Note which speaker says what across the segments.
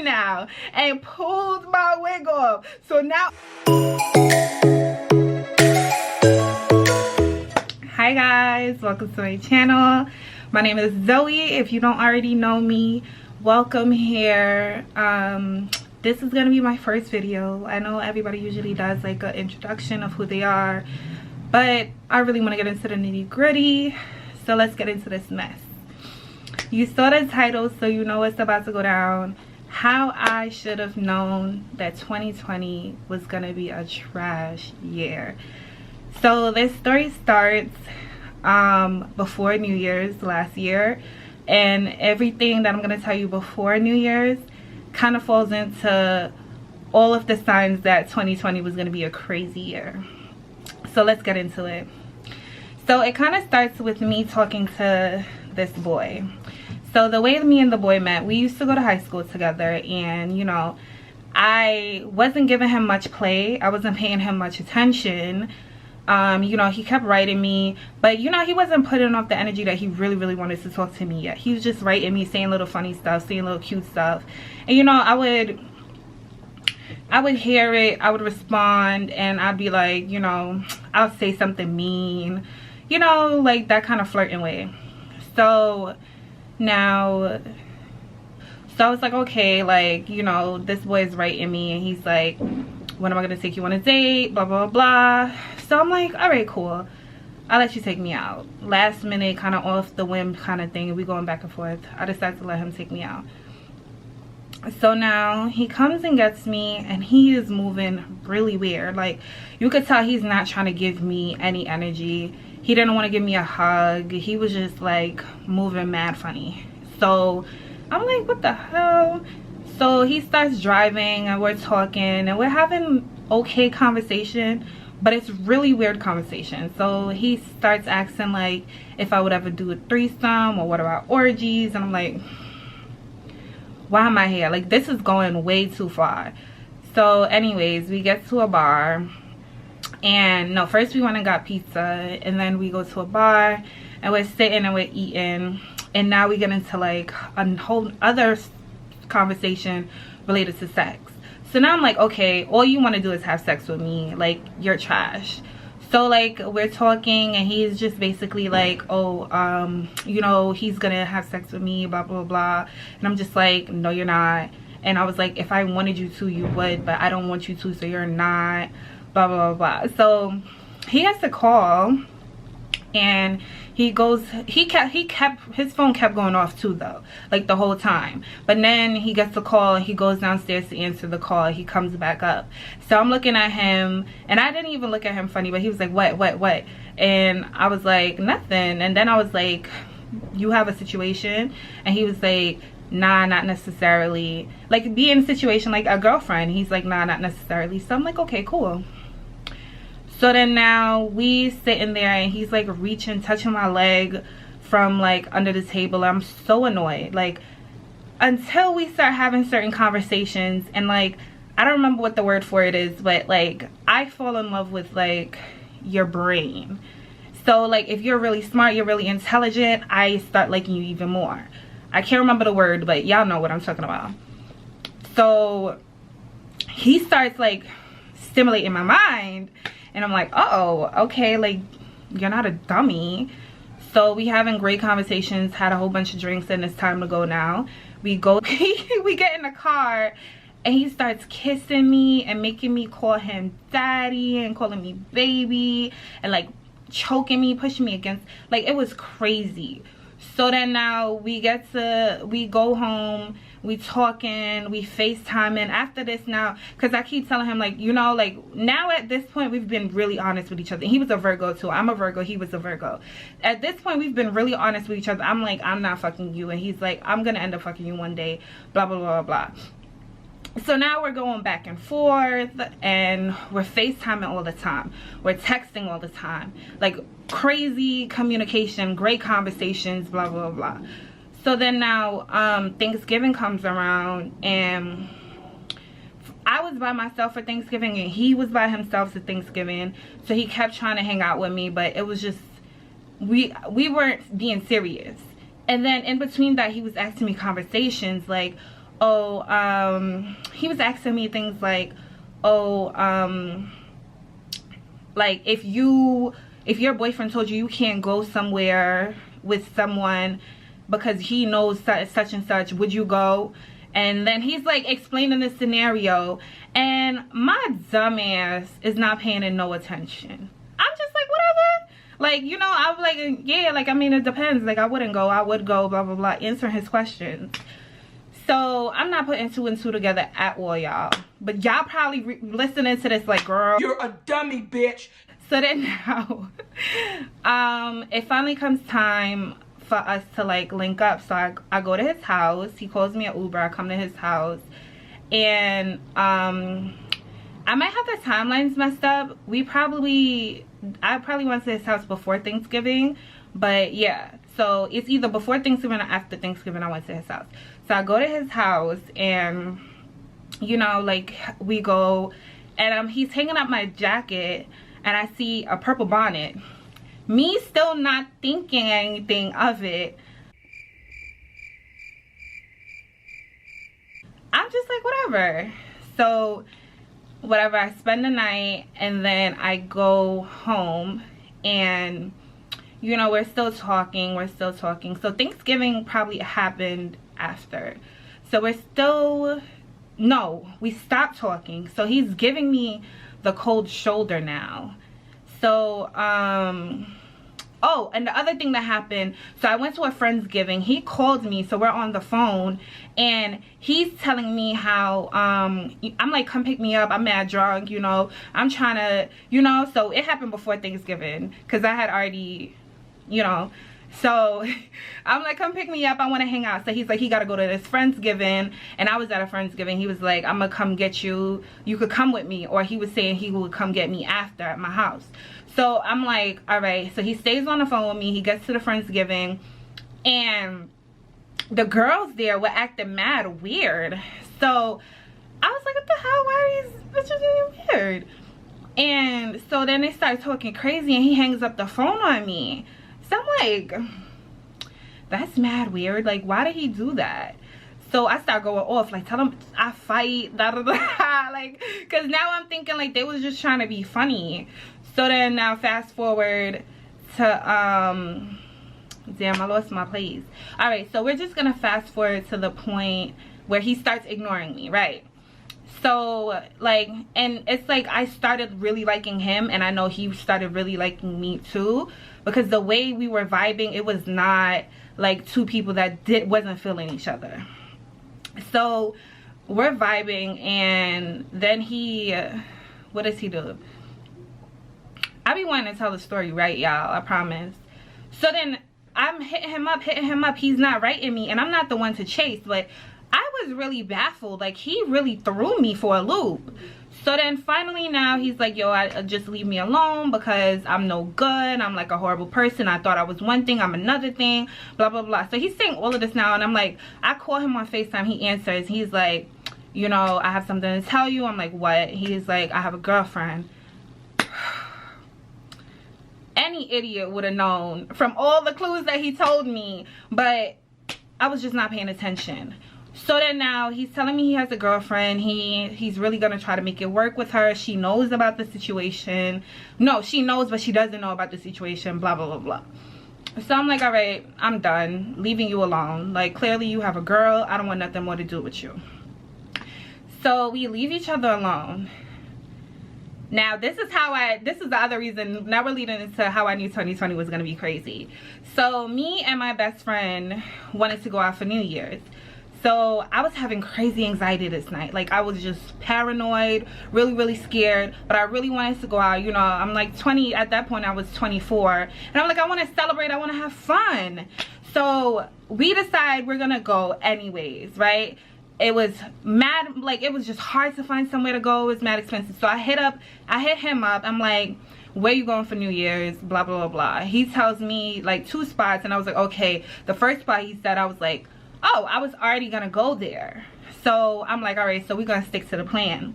Speaker 1: now and pulled my wig off. So now, hi guys, welcome to my channel. My name is Zoe. If you don't already know me, welcome here. This is gonna be my first video. I know everybody usually does like an introduction of who they are, but I really want to get into the nitty-gritty, so let's get into this mess. You saw the title, so you know what's about to go down. How I should have known that 2020 was gonna be a trash year. So this story starts before New Year's last year, and everything that I'm gonna tell you before New Year's kind of falls into all of the signs that 2020 was gonna be a crazy year. So let's get into it. So it kind of starts with me talking to this boy. So the way me and the boy met, we used to go to high school together, and you know, I wasn't giving him much play. I wasn't paying him much attention. You know, he kept writing me, but you know, he wasn't putting off the energy that he really wanted to talk to me yet. He was just writing me, saying little funny stuff, saying little cute stuff, and you know, I would hear it, I would respond, and I'd be like, you know, I'll say something mean, you know, like that kind of flirting way. So now, I was like, okay, like, you know, this boy is writing me, and he's like, when am I gonna take you on a date, blah blah blah. So I'm like, all right, cool, I'll let you take me out. Last minute, kind of off the whim kind of thing, and we going back and forth. I decided to let him take me out. So now he comes and gets me, and he is moving really weird. Like, you could tell he's not trying to give me any energy. He didn't want to give me a hug. He was just like moving mad funny. So I'm like, what the hell? So he starts driving, and we're talking, and we're having okay conversation, but it's really weird conversation. So he starts asking like if I would ever do a threesome, or what about orgies, and I'm like, why am I here? Like, this is going way too far. So anyways, we get to a bar, and no, first we went and got pizza, and then we go to a bar, and we're sitting and we're eating, and now we get into like a whole other conversation related to sex. So now I'm like, okay, all you want to do is have sex with me, like, you're trash. So like, we're talking, and he's just basically like, oh, you know, he's gonna have sex with me, blah blah blah. And I'm just like, no, you're not. And I was like, if I wanted you to, you would, but I don't want you to, so you're not, blah blah blah. So he has to call, and he goes, his phone kept going off too though, like the whole time. But then he gets a call, he goes downstairs to answer the call, he comes back up. So I'm looking at him, and I didn't even look at him funny, but he was like, what? And I was like, nothing. And then I was like, you have a situation? And he was like, nah, not necessarily. Like, be in a situation like a girlfriend. He's like, nah, not necessarily. So I'm like, okay, cool. So then now we sitting there, and he's like reaching, touching my leg from like under the table. I'm so annoyed. Like, until we start having certain conversations, and like, I don't remember what the word for it is, but like, I fall in love with like your brain. So like, if you're really smart, you're really intelligent, I start liking you even more. I can't remember the word, but y'all know what I'm talking about. So he starts like stimulating my mind, and I'm like, oh, okay, like, you're not a dummy. So we having great conversations, had a whole bunch of drinks, and it's time to go now. We go, we get in the car, and he starts kissing me and making me call him daddy, and calling me baby, and like choking me, pushing me against, like, it was crazy. So then now we go home, we talking, we FaceTiming after this now, because I keep telling him, like, you know, like, now at this point we've been really honest with each other. He was a Virgo too. I'm a Virgo, he was a Virgo. At this point we've been really honest with each other. I'm like, I'm not fucking you, and he's like, I'm gonna end up fucking you one day, blah blah blah blah. So now we're going back and forth, and we're FaceTiming all the time, we're texting all the time, like crazy communication, great conversations, blah blah blah. So then now Thanksgiving comes around, and I was by myself for Thanksgiving, and he was by himself for Thanksgiving. So he kept trying to hang out with me, but it was just, we weren't being serious. And then in between that, he was asking me conversations like, oh, he was asking me things like, oh, like if your boyfriend told you can't go somewhere with someone because he knows such and such, would you go? And then he's like explaining the scenario, and my dumb ass is not paying it no attention. I'm just like, whatever. Like, you know, I was like, yeah, like, I mean, it depends. Like, I wouldn't go, I would go, blah, blah, blah, answering his questions. So I'm not putting two and two together at all, y'all. But y'all probably listening to this like, girl, you're a dummy, bitch. So then now, it finally comes time for us to like link up. So I go to his house. He calls me an Uber. I come to his house, and I might have the timelines messed up. I probably went to his house before Thanksgiving, but yeah, so it's either before Thanksgiving or after Thanksgiving I went to his house. So I go to his house, and you know, like, we go, and he's hanging up my jacket, and I see a purple bonnet. Me still not thinking anything of it, I'm just like, whatever. So whatever, I spend the night, and then I go home, and you know, we're still talking. So Thanksgiving probably happened after, so we stopped talking. So he's giving me the cold shoulder now. So oh, and the other thing that happened, so I went to a Friendsgiving. He called me, so we're on the phone, and he's telling me how I'm like, come pick me up, I'm mad drunk, you know, I'm trying to, you know. So it happened before Thanksgiving, because I had already, you know. So I'm like, come pick me up, I want to hang out. So he's like, he got to go to this Friendsgiving, and I was at a Friendsgiving. He was like, I'm gonna come get you, you could come with me. Or he was saying he would come get me after at my house. So I'm like, all right. So he stays on the phone with me. He gets to the Friendsgiving, and the girls there were acting mad weird. So I was like, what the hell, why are these bitches being weird? And so then they start talking crazy, and he hangs up the phone on me. So I'm like, that's mad weird. Like, why did he do that? So I start going off, like, tell him I fight, da da da. Like, because now I'm thinking like they was just trying to be funny. So then now fast forward to damn, I lost my place. All right, so we're just gonna fast forward to the point where he starts ignoring me, right? So like, and it's like I started really liking him, and I know he started really liking me too, because the way we were vibing, it was not like two people that wasn't feeling each other. So we're vibing, and then he what does he do? I be wanting to tell the story, right, y'all, I promise. So then I'm hitting him up, he's not writing me, and I'm not the one to chase, but I was really baffled. Like, he really threw me for a loop. So then finally now he's like, yo, just leave me alone because I'm no good, I'm like a horrible person, I thought I was one thing, I'm another thing, blah blah blah. So he's saying all of this now, and I'm like, I call him on FaceTime, he answers, he's like, you know, I have something to tell you. I'm like, what? He's like, I have a girlfriend. Any idiot would have known from all the clues that he told me, but I was just not paying attention. So then now he's telling me he has a girlfriend. He's really gonna try to make it work with her. She knows about the situation. No, she knows, but she doesn't know about the situation, blah blah blah blah. So I'm like, all right, I'm done leaving you alone. Like, clearly you have a girl, I don't want nothing more to do with you. So we leave each other alone. Now this is the other reason, now we're leading into how I knew 2020 was gonna be crazy. So me and my best friend wanted to go out for New Year's. So I was having crazy anxiety this night. Like, I was just paranoid, really really scared, but I really wanted to go out. You know, I'm like 20 at that point, I was 24, and I'm like, I want to celebrate, I want to have fun. So we decide we're gonna go anyways, right? It was mad, like, it was just hard to find somewhere to go. It was mad expensive. So I hit him up, I'm like, where you going for New Year's, blah blah blah blah. He tells me like 2 spots, and I was like, okay. The first spot he said, I was like, oh, I was already gonna go there. So I'm like, all right, so we're gonna stick to the plan.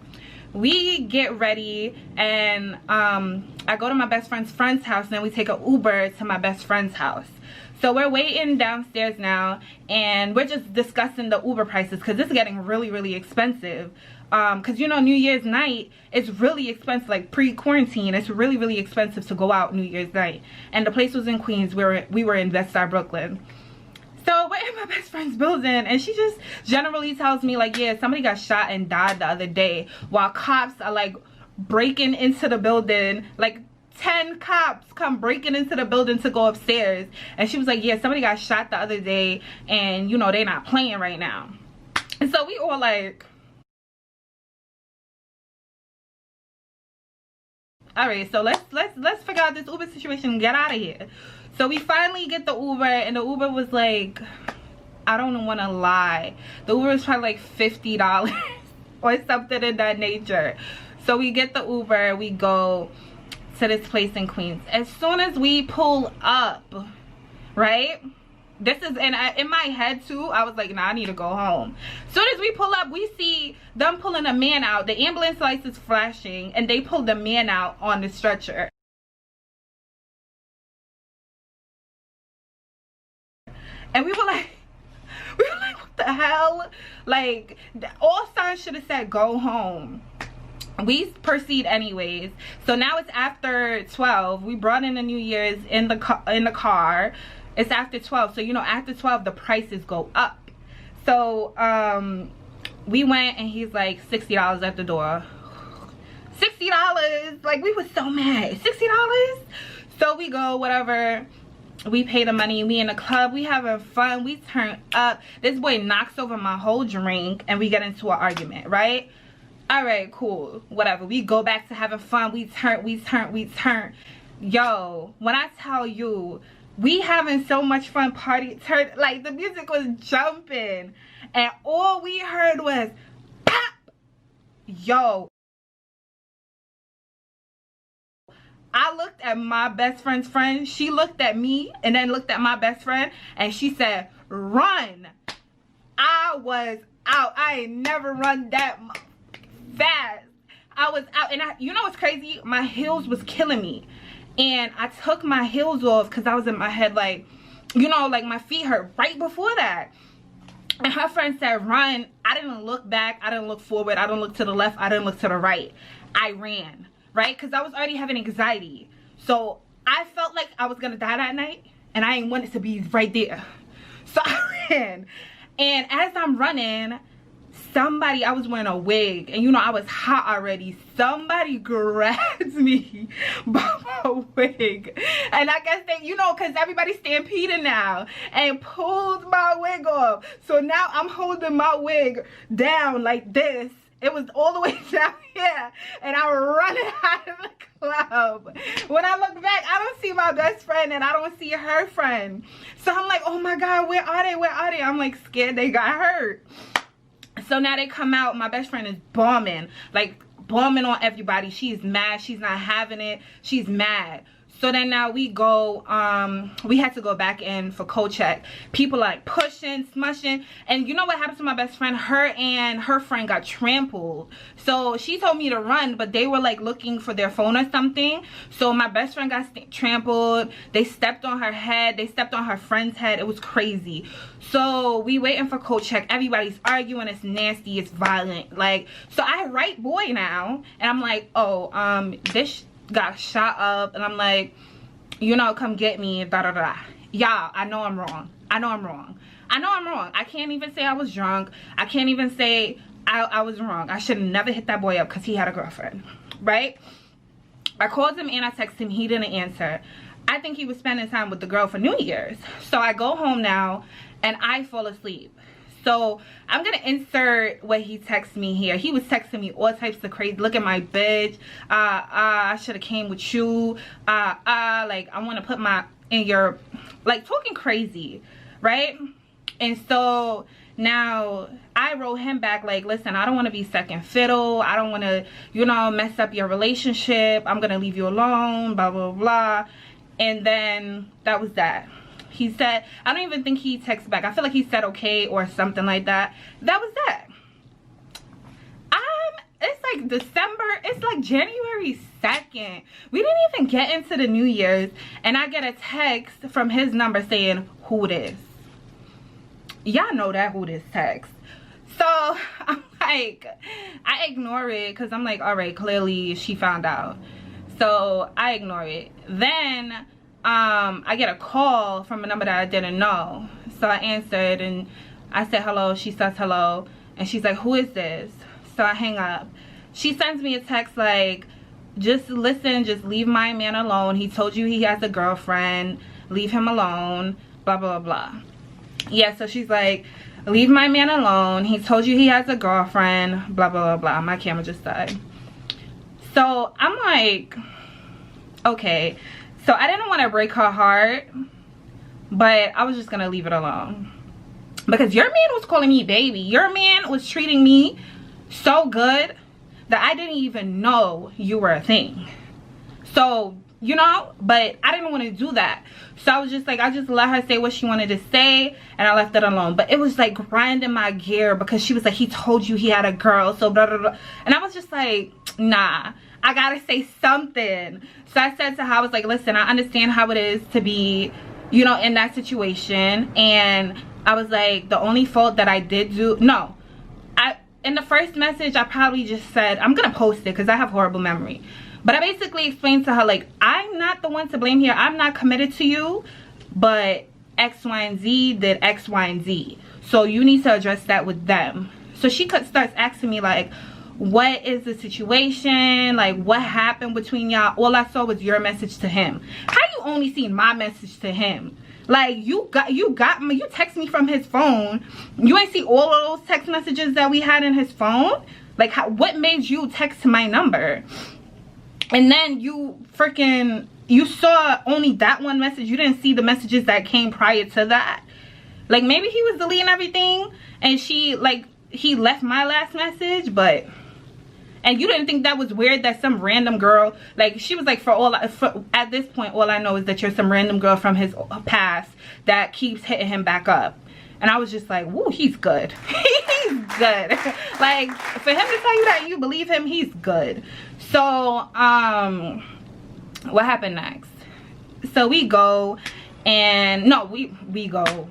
Speaker 1: We get ready, and I go to my best friend's house, and then we take an Uber to my best friend's house. So we're waiting downstairs now, and we're just discussing the Uber prices because this is getting really expensive. Because you know, New Year's night is really expensive. Like pre-quarantine, it's really expensive to go out New Year's night. And the place was in Queens. We were in West Side Brooklyn. So we're in my best friend's building, and she just generally tells me like, yeah, somebody got shot and died the other day, while cops are like breaking into the building. Like 10 cops come breaking into the building to go upstairs. And she was like, yeah, somebody got shot the other day, and you know, they're not playing right now. And so we all like, all right, so let's figure out this Uber situation and get out of here. So we finally get the Uber, and the Uber was like, I don't want to lie, the Uber was probably like $50 or something in that nature. So we get the Uber, we go to this place in Queens. As soon as we pull up, right, this is in my head too, I was like, nah, I need to go home. As soon as we pull up, we see them pulling a man out. The ambulance lights is flashing, and they pulled the man out on the stretcher. And we were like, what the hell? Like, all signs should have said go home. We proceed anyways. So now it's after 12. We brought in the New Year's in the car. It's after 12. So you know, after 12 the prices go up. So we went, and he's like $60 at the door. $60. Like, we were so mad. $60. So we go, whatever. We pay the money. We in the club. We having fun. We turn up. This boy knocks over my whole drink, and we get into an argument, right? All right, cool, whatever. We go back to having fun. We turn. Yo, when I tell you, we having so much fun, like the music was jumping, and all we heard was pop. Yo, I looked at my best friend's friend. She looked at me and then looked at my best friend, and she said, run. I was out. I ain't never run that fast. I was out, and you know what's crazy? My heels was killing me, and I took my heels off because I was in my head like, you know, like my feet hurt right before that. And her friend said run. I didn't look back. I didn't look forward. I didn't look to the left. I didn't look to the right. I ran, right? Because I was already having anxiety. So I felt like I was gonna die that night, and I didn't want it to be right there. So I ran, and as I'm running, somebody, I was wearing a wig, and you know, I was hot already. Somebody grabs me by my wig, and I guess they, you know, because everybody's stampeding now, and pulls my wig off. So now I'm holding my wig down like this. It was all the way down here, and I'm running out of the club. When I look back, I don't see my best friend, and I don't see her friend. So I'm like, oh my God, where are they? Where are they? I'm like scared they got hurt. So now they come out. My best friend is bombing, like bombing on everybody. She's mad. She's not having it. She's mad. So then now we go, we had to go back in for code check. People like pushing, smushing. And you know what happened to my best friend? Her and her friend got trampled. So she told me to run, but they were like looking for their phone or something. So my best friend got trampled. They stepped on her head. They stepped on her friend's head. It was crazy. So we waiting for code check. Everybody's arguing. It's nasty. It's violent. Like, so I write boy now. And I'm like, oh, this got shot up, and I'm like, you know, come get me, da da da. Y'all, I know I'm wrong. I know I'm wrong. I can't even say I was drunk. I can't even say I was wrong. I should have never hit that boy up because he had a girlfriend, right? I called him and I texted him. He didn't answer. I think he was spending time with the girl for New Year's. So I go home now and I fall asleep. So I'm gonna insert what he texted me here. He was texting me all types of crazy. Look at my bitch. I should have came with you. Like I want to put my in your, like talking crazy, right? And so now I wrote him back like, listen, I don't want to be second fiddle. I don't want to, you know, mess up your relationship. I'm gonna leave you alone. Blah blah blah. And then that was that. He said, I don't even think he texted back. I feel like he said okay or something like that. That was that. It's like December, it's like January 2nd. We didn't even get into the New Year's, and I get a text from his number saying, who this? Y'all know that who this text. So I'm like, I ignore it because I'm like, all right, clearly she found out. So I ignore it. Then I get a call from a number that I didn't know. So I answered and I said hello. She says hello, and she's like, who is this? So I hang up. She sends me a text like, just listen, just leave my man alone. He told you he has a girlfriend. Leave him alone. Blah, blah, blah. Yeah, so she's like, leave my man alone. He told you he has a girlfriend. Blah, blah, blah, blah. My camera just died. So I'm like, okay. So I didn't want to break her heart, but I was just going to leave it alone. Because your man was calling me baby. Your man was treating me so good that I didn't even know you were a thing. So, you know, but I didn't want to do that. So I was just like, I just let her say what she wanted to say, and I left it alone. But it was like grinding my gear because she was like, he told you he had a girl, so blah, blah, blah. And I was just like, nah, I gotta say something. So I said to her, I was like, listen, I understand how it is to be, you know, in that situation. And I was like, the only fault that I did do, no, in the first message, I probably just said, I'm gonna post it because I have horrible memory. But I basically explained to her, like, I'm not the one to blame here. I'm not committed to you, but X, Y, and Z did X, Y, and Z. So you need to address that with them. So she starts asking me, like, what is the situation? Like, what happened between y'all? All I saw was your message to him. How you only seen my message to him? Like, you got me, you text me from his phone. You ain't see all of those text messages that we had in his phone? Like, what made you text my number? And then you saw only that one message. You didn't see the messages that came prior to that. Like, maybe he was deleting everything and he left my last message, but, and you didn't think that was weird that some random girl, like, she was like, at this point, all I know is that you're some random girl from his past that keeps hitting him back up. And I was just like, woo, he's good. He's good. Like, for him to tell you that you believe him, he's good. So, what happened next? So we go, and no, we go.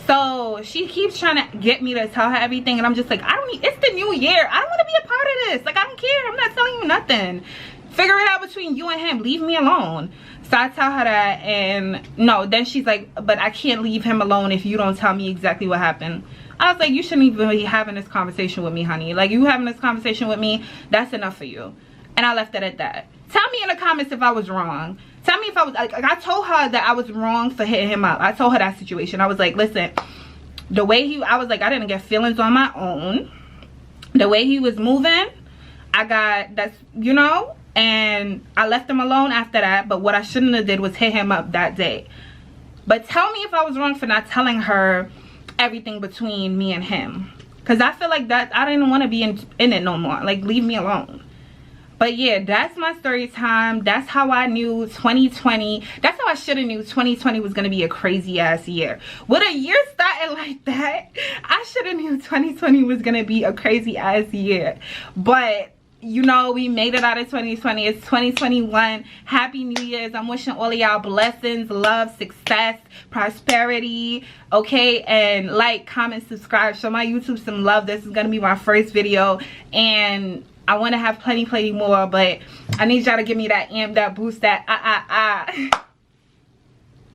Speaker 1: So she keeps trying to get me to tell her everything, and I'm just like, it's the new year. I don't want to be a part of this. Like, I don't care. I'm not telling you nothing. Figure it out between you and him. Leave me alone. So I tell her that, and no, then she's like, but I can't leave him alone if you don't tell me exactly what happened. I was like, you shouldn't even be having this conversation with me, honey. Like, you having this conversation with me, that's enough for you. And I left it at that. Tell me in the comments if I was wrong. Tell me if I was, like, I told her that I was wrong for hitting him up. I told her that situation. I was like, listen, the way I was like, I didn't get feelings on my own. The way he was moving, that's, you know, and I left him alone after that. But what I shouldn't have did was hit him up that day. But tell me if I was wrong for not telling her everything between me and him, because I feel like that I didn't want to be in it no more. Like, leave me alone. But yeah, that's my story time. That's how I knew 2020, that's how I should have knew 2020 was gonna be a crazy ass year. With a year starting like that, I should have knew 2020 was gonna be a crazy ass year. But you know, we made it out of 2020. It's 2021. Happy New Year's. I'm wishing all of y'all blessings, love, success, prosperity. Okay, and like, comment, subscribe, show my YouTube some love. This is gonna be my first video, and I want to have plenty more, but I need y'all to give me that amp, that boost, that